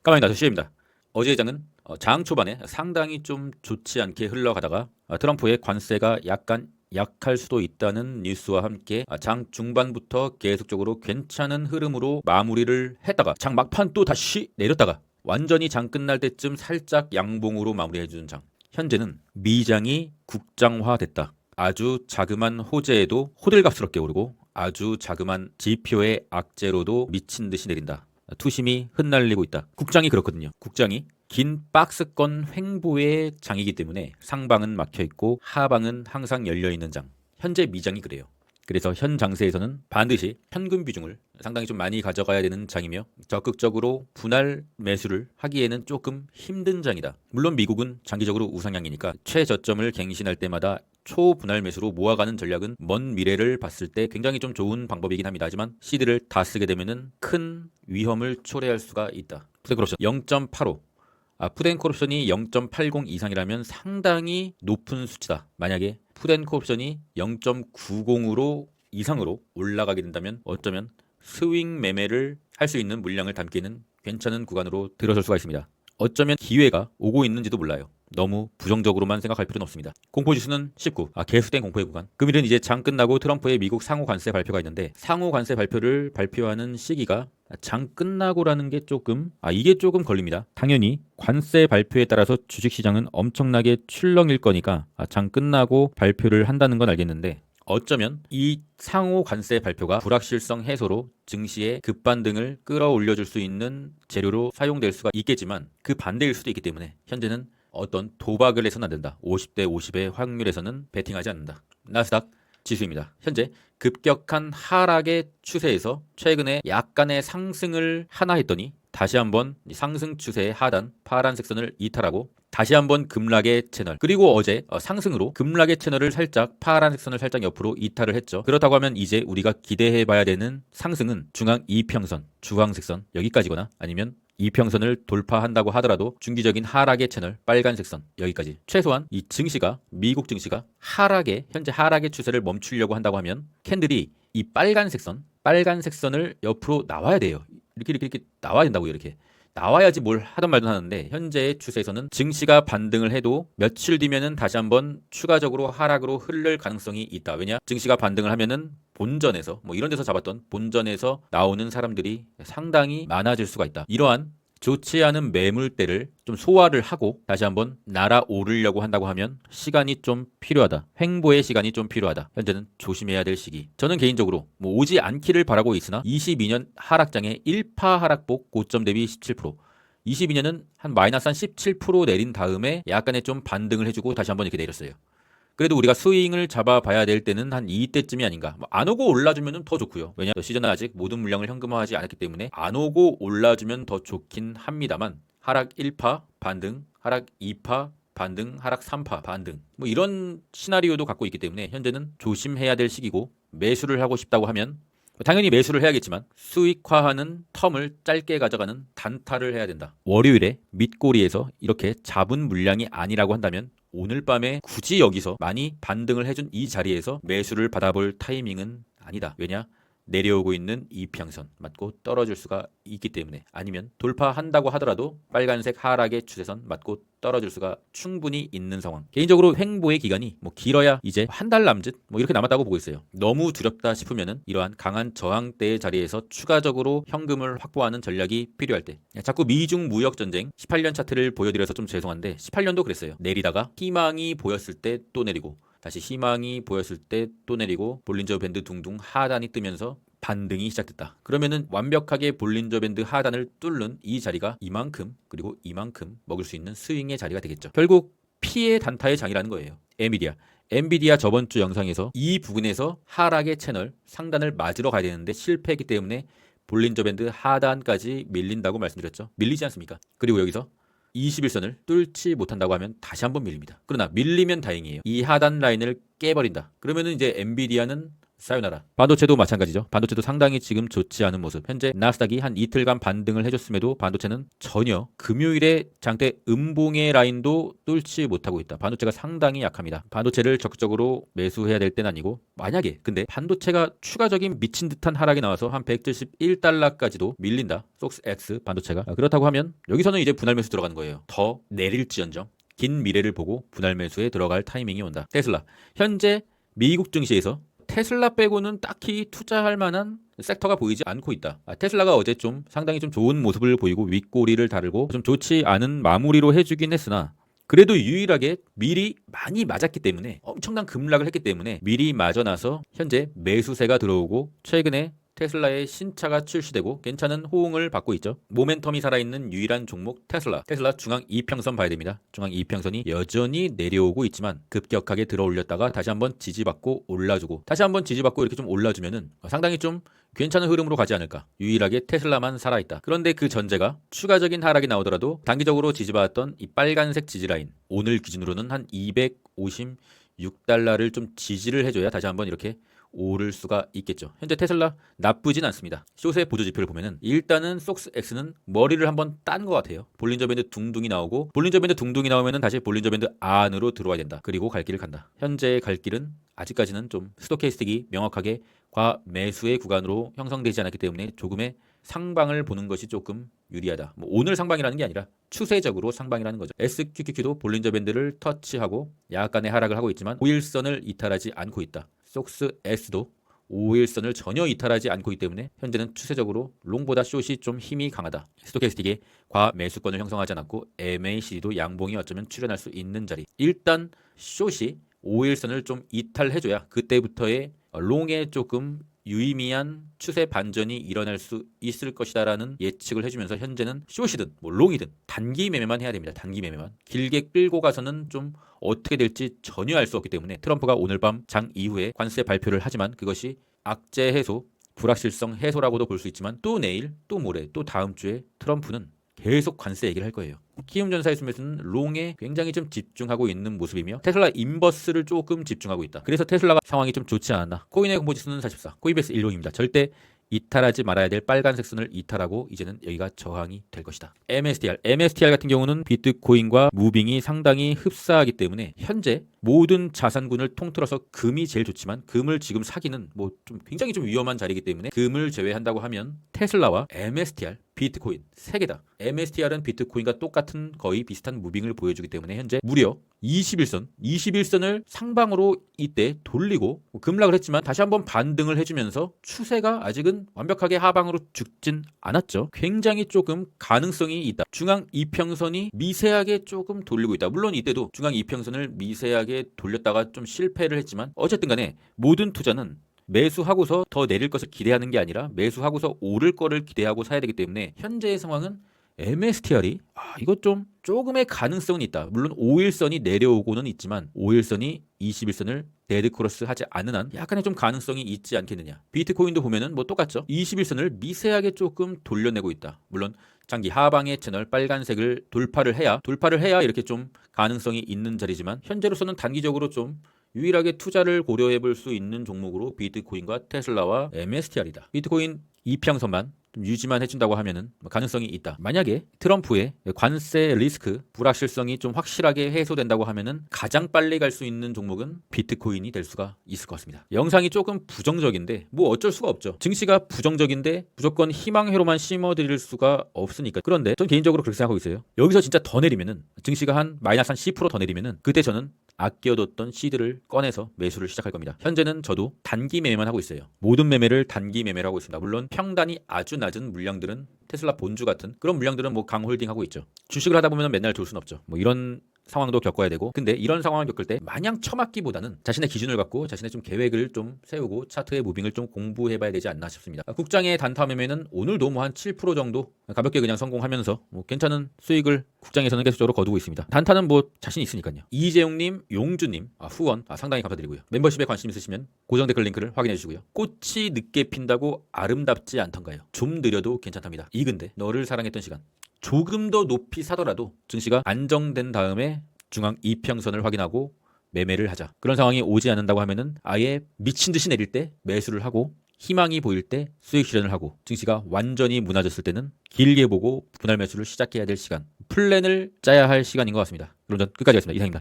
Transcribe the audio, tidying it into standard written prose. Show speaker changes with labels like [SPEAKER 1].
[SPEAKER 1] 까마귀 5시입니다. 어제의 장은 장 초반에 상당히 좀 좋지 않게 흘러가다가 트럼프의 관세가 약간 약할 수도 있다는 뉴스와 함께 장 중반부터 계속적으로 괜찮은 흐름으로 마무리를 했다가 장 막판 또 다시 내렸다가 완전히 장 끝날 때쯤 살짝 양봉으로 마무리해주는 장. 현재는 미장이 국장화됐다. 아주 자그만 호재에도 호들갑스럽게 오르고 아주 자그만 지표의 악재로도 미친 듯이 내린다. 투심이 흩날리고 있다. 국장이 그렇거든요. 국장이 긴 박스권 횡보의 장이기 때문에 상방은 막혀 있고 하방은 항상 열려 있는 장. 현재 미장이 그래요. 그래서 현 장세에서는 반드시 현금 비중을 상당히 좀 많이 가져가야 되는 장이며 적극적으로 분할 매수를 하기에는 조금 힘든 장이다. 물론 미국은 장기적으로 우상향이니까 최저점을 갱신할 때마다 초분할 매수로 모아가는 전략은 먼 미래를 봤을 때 굉장히 좀 좋은 방법이긴 합니다. 하지만 시드를 다 쓰게 되면은 큰 위험을 초래할 수가 있다. 푸드크옵션 0.85. 푸드앤코옵션이 0.80 이상이라면 상당히 높은 수치다. 만약에 푸드앤코옵션이 0.90으로 이상으로 올라가게 된다면 어쩌면 스윙 매매를 할 수 있는 물량을 담기는 괜찮은 구간으로 들어설 수가 있습니다. 어쩌면 기회가 오고 있는지도 몰라요. 너무 부정적으로만 생각할 필요는 없습니다. 공포지수는 19. 개수된 공포의 구간. 금일은 이제 장 끝나고 트럼프의 미국 상호 관세 발표가 있는데 상호 관세 발표를 발표하는 시기가 장 끝나고라는 게 이게 조금 걸립니다. 당연히 관세 발표에 따라서 주식시장은 엄청나게 출렁일 거니까 장 끝나고 발표를 한다는 건 알겠는데 어쩌면 이 상호 관세 발표가 불확실성 해소로 증시의 급반등을 끌어올려줄 수 있는 재료로 사용될 수가 있겠지만 그 반대일 수도 있기 때문에 현재는 어떤 도박을 해서는 안 된다. 50대 50의 확률에서는 베팅하지 않는다. 나스닥 지수입니다. 현재 급격한 하락의 추세에서 최근에 약간의 상승을 하나 했더니 다시 한번 상승 추세의 하단 파란색 선을 이탈하고 다시 한번 급락의 채널, 그리고 어제 상승으로 급락의 채널을 살짝 파란색 선을 살짝 옆으로 이탈을 했죠. 그렇다고 하면 이제 우리가 기대해 봐야 되는 상승은 중앙 이평선, 주황색 선 여기까지거나 아니면 이평선을 돌파한다고 하더라도 중기적인 하락의 채널 빨간색 선 여기까지, 최소한 이 증시가 미국 증시가 현재 하락의 추세를 멈추려고 한다고 하면 캔들이 이 빨간색 선을 옆으로 나와야 돼요. 이렇게 나와야 된다고요. 이렇게 나와야지 뭘 하든 말든 하는데 현재의 추세에서는 증시가 반등을 해도 며칠 뒤면은 다시 한번 추가적으로 하락으로 흐를 가능성이 있다. 왜냐? 증시가 반등을 하면은 본전에서 이런 데서 잡았던 본전에서 나오는 사람들이 상당히 많아질 수가 있다. 이러한 좋지 않은 매물대를 좀 소화를 하고 다시 한번 날아오르려고 한다고 하면 시간이 좀 필요하다. 횡보의 시간이 좀 필요하다. 현재는 조심해야 될 시기. 저는 개인적으로 오지 않기를 바라고 있으나 22년 하락장의 1파 하락폭 고점 대비 17%, 22년은 한 마이너스 한 17% 내린 다음에 약간의 좀 반등을 해주고 다시 한번 이렇게 내렸어요. 그래도 우리가 스윙을 잡아봐야 될 때는 한 이때쯤이 아닌가. 안 오고 올라주면 더 좋고요. 왜냐 시즌은 아직 모든 물량을 현금화하지 않았기 때문에 안 오고 올라주면 더 좋긴 합니다만 하락 1파 반등, 하락 2파 반등, 하락 3파 반등 이런 시나리오도 갖고 있기 때문에 현재는 조심해야 될 시기고, 매수를 하고 싶다고 하면 당연히 매수를 해야겠지만 수익화하는 텀을 짧게 가져가는 단타를 해야 된다. 월요일에 밑꼬리에서 이렇게 잡은 물량이 아니라고 한다면 오늘 밤에 굳이 여기서 많이 반등을 해준 이 자리에서 매수를 받아볼 타이밍은 아니다. 왜냐? 내려오고 있는 이평선 맞고 떨어질 수가 있기 때문에, 아니면 돌파한다고 하더라도 빨간색 하락의 추세선 맞고 떨어질 수가 충분히 있는 상황. 개인적으로 횡보의 기간이 길어야 이제 한 달 남짓 이렇게 남았다고 보고 있어요. 너무 두렵다 싶으면은 이러한 강한 저항대의 자리에서 추가적으로 현금을 확보하는 전략이 필요할 때, 자꾸 미중 무역 전쟁 18년 차트를 보여드려서 좀 죄송한데 18년도 그랬어요. 내리다가 희망이 보였을 때 또 내리고 다시 희망이 보였을 때 또 내리고 볼린저 밴드 둥둥 하단이 뜨면서 반등이 시작됐다. 그러면은 완벽하게 볼린저 밴드 하단을 뚫는 이 자리가 이만큼 그리고 이만큼 먹을 수 있는 스윙의 자리가 되겠죠. 결국 피해 단타의 장이라는 거예요. 엔비디아 저번 주 영상에서 이 부분에서 하락의 채널 상단을 맞으러 가야 되는데 실패했기 때문에 볼린저 밴드 하단까지 밀린다고 말씀드렸죠. 밀리지 않습니까? 그리고 여기서 21선을 뚫지 못한다고 하면 다시 한번 밀립니다. 그러나 밀리면 다행이에요. 이 하단 라인을 깨버린다. 그러면은 이제 엔비디아는 사요나라. 반도체도 마찬가지죠. 반도체도 상당히 지금 좋지 않은 모습. 현재 나스닥이 한 이틀간 반등을 해줬음에도 반도체는 전혀 금요일에 장대 음봉의 라인도 뚫지 못하고 있다. 반도체가 상당히 약합니다. 반도체를 적극적으로 매수해야 될 때는 아니고, 만약에 근데 반도체가 추가적인 미친 듯한 하락이 나와서 한 171달러까지도 밀린다. 속스X 반도체가. 그렇다고 하면 여기서는 이제 분할 매수 들어가는 거예요. 더 내릴지언정 긴 미래를 보고 분할 매수에 들어갈 타이밍이 온다. 테슬라. 현재 미국 증시에서 테슬라 빼고는 딱히 투자할 만한 섹터가 보이지 않고 있다. 테슬라가 어제 좀 상당히 좀 좋은 모습을 보이고 윗꼬리를 다르고 좀 좋지 않은 마무리로 해주긴 했으나, 그래도 유일하게 미리 많이 맞았기 때문에, 엄청난 급락을 했기 때문에 미리 맞아나서 현재 매수세가 들어오고 최근에 테슬라의 신차가 출시되고 괜찮은 호응을 받고 있죠. 모멘텀이 살아있는 유일한 종목 테슬라. 테슬라 중앙 이평선 봐야 됩니다. 중앙 이평선이 여전히 내려오고 있지만 급격하게 들어 올렸다가 다시 한번 지지받고 올라주고 다시 한번 지지받고 이렇게 좀 올라주면은 상당히 좀 괜찮은 흐름으로 가지 않을까. 유일하게 테슬라만 살아있다. 그런데 그 전제가 추가적인 하락이 나오더라도 단기적으로 지지받았던 이 빨간색 지지라인, 오늘 기준으로는 한 256달러를 좀 지지를 해줘야 다시 한번 이렇게 오를 수가 있겠죠. 현재 테슬라 나쁘진 않습니다. 숏의 보조 지표를 보면은 일단은 속스X는 머리를 한번 딴 것 같아요. 볼린저 밴드 둥둥이 나오고, 볼린저 밴드 둥둥이 나오면은 다시 볼린저 밴드 안으로 들어와야 된다. 그리고 갈 길을 간다. 현재의 갈 길은 아직까지는 좀 스토캐스틱이 명확하게 과매수의 구간으로 형성되지 않았기 때문에 조금의 상방을 보는 것이 조금 유리하다. 뭐 오늘 상방이라는 게 아니라 추세적으로 상방이라는 거죠. SQQQ도 볼린저 밴드를 터치하고 약간의 하락을 하고 있지만 5일선을 이탈하지 않고 있다. 속스X도 5일선을 전혀 이탈하지 않고 있기 때문에 현재는 추세적으로 롱보다 숏이 좀 힘이 강하다. 스토캐스틱에 과매수권을 형성하지 않았고 MACD도 양봉이 어쩌면 출현할 수 있는 자리. 일단 숏이 5일선을 좀 이탈해줘야 그때부터의 롱에 조금 유의미한 추세 반전이 일어날 수 있을 것이다라는 예측을 해주면서 현재는 숏이든 뭐 롱이든 단기 매매만 해야 됩니다. 단기 매매만. 길게 끌고 가서는 좀 어떻게 될지 전혀 알 수 없기 때문에 트럼프가 오늘 밤 장 이후에 관세 발표를 하지만 그것이 악재 해소, 불확실성 해소라고도 볼 수 있지만 또 내일, 또 모레, 또 다음 주에 트럼프는 계속 관세 얘기를 할 거예요. 키움전사의 수매수는 롱에 굉장히 좀 집중하고 있는 모습이며 테슬라 인버스를 조금 집중하고 있다. 그래서 테슬라가 상황이 좀 좋지 않았나. 코인의 공포지수는 44. 코이베스 일롱입니다. 절대 이탈하지 말아야 될 빨간색 선을 이탈하고 이제는 여기가 저항이 될 것이다. MSTR 같은 경우는 비트코인과 무빙이 상당히 흡사하기 때문에 현재 모든 자산군을 통틀어서 금이 제일 좋지만 금을 지금 사기는 뭐 좀 굉장히 좀 위험한 자리이기 때문에 금을 제외한다고 하면 테슬라와 MSTR, 비트코인 3개다. MSTR은 비트코인과 똑같은 거의 비슷한 무빙을 보여주기 때문에 현재 무려 21선을 상방으로 이때 돌리고 급락을 했지만 다시 한번 반등을 해주면서 추세가 아직은 완벽하게 하방으로 죽진 않았죠. 굉장히 조금 가능성이 있다. 중앙 이평선이 미세하게 조금 돌리고 있다. 물론 이때도 중앙 이평선을 미세하게 돌렸다가 좀 실패를 했지만 어쨌든 간에 모든 투자는 매수하고서 더 내릴 것을 기대하는 게 아니라 매수하고서 오를 거를 기대하고 사야 되기 때문에 현재의 상황은 MSTR이 이거 좀 조금의 가능성은 있다. 물론 5일선이 내려오고는 있지만 5일선이 21선을 데드크로스 하지 않는 한 약간의 좀 가능성이 있지 않겠느냐. 비트코인도 보면은 뭐 똑같죠. 21선을 미세하게 조금 돌려내고 있다. 물론 장기 하방의 채널 빨간색을 돌파를 해야 이렇게 좀 가능성이 있는 자리지만 현재로서는 단기적으로 좀 유일하게 투자를 고려해 볼 수 있는 종목으로 비트코인과 테슬라와 MSTR이다. 비트코인 이평선만 좀 유지만 해준다고 하면은 가능성이 있다. 만약에 트럼프의 관세 리스크, 불확실성이 좀 확실하게 해소된다고 하면은 가장 빨리 갈 수 있는 종목은 비트코인이 될 수가 있을 것 같습니다. 영상이 조금 부정적인데 뭐 어쩔 수가 없죠. 증시가 부정적인데 무조건 희망회로만 심어드릴 수가 없으니까. 그런데 전 개인적으로 그렇게 생각하고 있어요. 여기서 진짜 더 내리면은 증시가 한 마이너스 한 10% 더 내리면은 그때 저는 아껴뒀던 시드를 꺼내서 매수를 시작할 겁니다. 현재는 저도 단기 매매만 하고 있어요. 모든 매매를 단기 매매를 하고 있습니다. 물론 평단이 아주 낮은 물량들은 테슬라 본주 같은 그런 물량들은 뭐 강홀딩 하고 있죠. 주식을 하다 보면 맨날 좋을 순 없죠. 뭐 이런 상황도 겪어야 되고, 근데 이런 상황을 겪을 때 마냥 처맞기보다는 자신의 기준을 갖고 자신의 좀 계획을 좀 세우고 차트의 무빙을 좀 공부해봐야 되지 않나 싶습니다. 국장의 단타 매매는 오늘도 뭐 한 7% 정도 가볍게 그냥 성공하면서 뭐 괜찮은 수익을 국장에서는 계속적으로 거두고 있습니다. 단타는 뭐 자신 있으니까요. 이재용님, 용주님 후원 상당히 감사드리고요. 멤버십에 관심 있으시면 고정 댓글 링크를 확인해 주시고요. 꽃이 늦게 핀다고 아름답지 않던가요? 좀 느려도 괜찮답니다. 이근데 너를 사랑했던 시간. 조금 더 높이 사더라도 증시가 안정된 다음에 중앙 이평선을 확인하고 매매를 하자. 그런 상황이 오지 않는다고 하면은 아예 미친 듯이 내릴 때 매수를 하고 희망이 보일 때 수익 실현을 하고 증시가 완전히 무너졌을 때는 길게 보고 분할 매수를 시작해야 될 시간, 플랜을 짜야 할 시간인 것 같습니다. 그럼 전 끝까지 하겠습니다. 이상입니다.